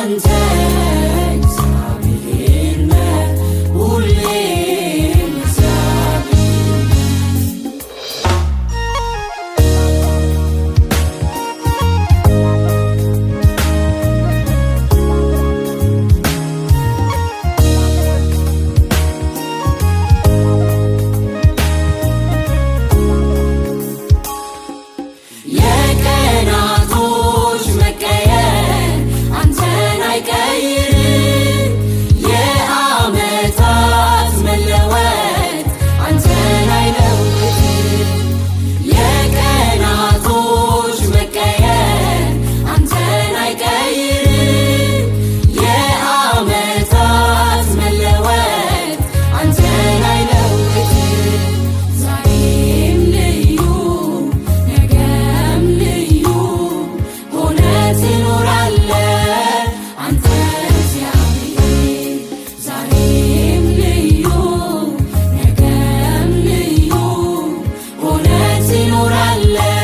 አንተ እግዚአብሔር ነህ ሁሌም እግዚአብሔር የቀናቶች መቀየር አንተን አይቀይርም የዓመታት መለወጥ አንተን አይለውጥም የቀናቶች መቀየር አንተን አይቀይርም የዓመታት መለወጥ አንተን አይለውጥም ዛሬም ልዩ ነገም ልዩ ሆነህ ትኖራለህ አንተ እግዚአብሔር ዛሬም ልዩ ነገም ልዩ ሆነህ ትኖራለህ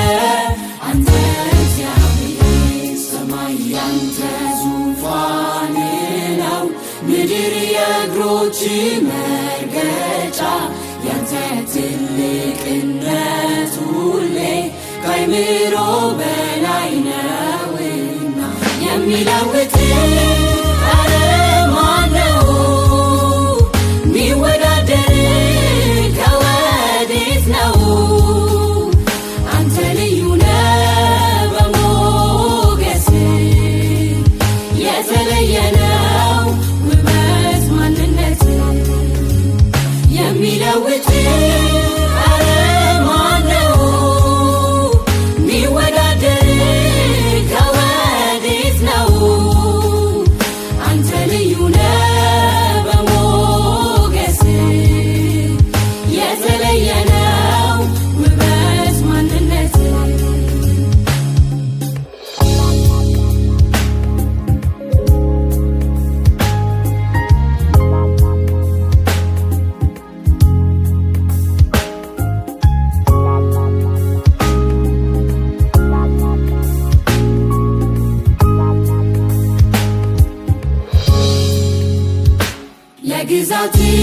አንተ እግዚአብሔር ሰማይ ያንተ ዙፋን ነው ምድር የእግሮችህ መርገጫ ያንተ ትልቅነት ሁሌ ከአእምሮ በላይ ነውና የሚለውጥህ ኧረ ማን ነው ሚወዳደርህ ከወዴት ነው አንተ ልዩ ነህ በሞገስህ የተለየ ነው ውበት ማንነትህ የሚለውጥህ ኧረ ማን ነው ሚወዳደርህ ከወዴት ነው አንተ ልዩ ነህ በሞገስህ የተለየ ነው ውበት ማንነትህ የግዛትህ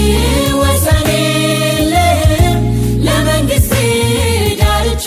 ወሰን የለህም ለመንግሥትህ ዳርቻ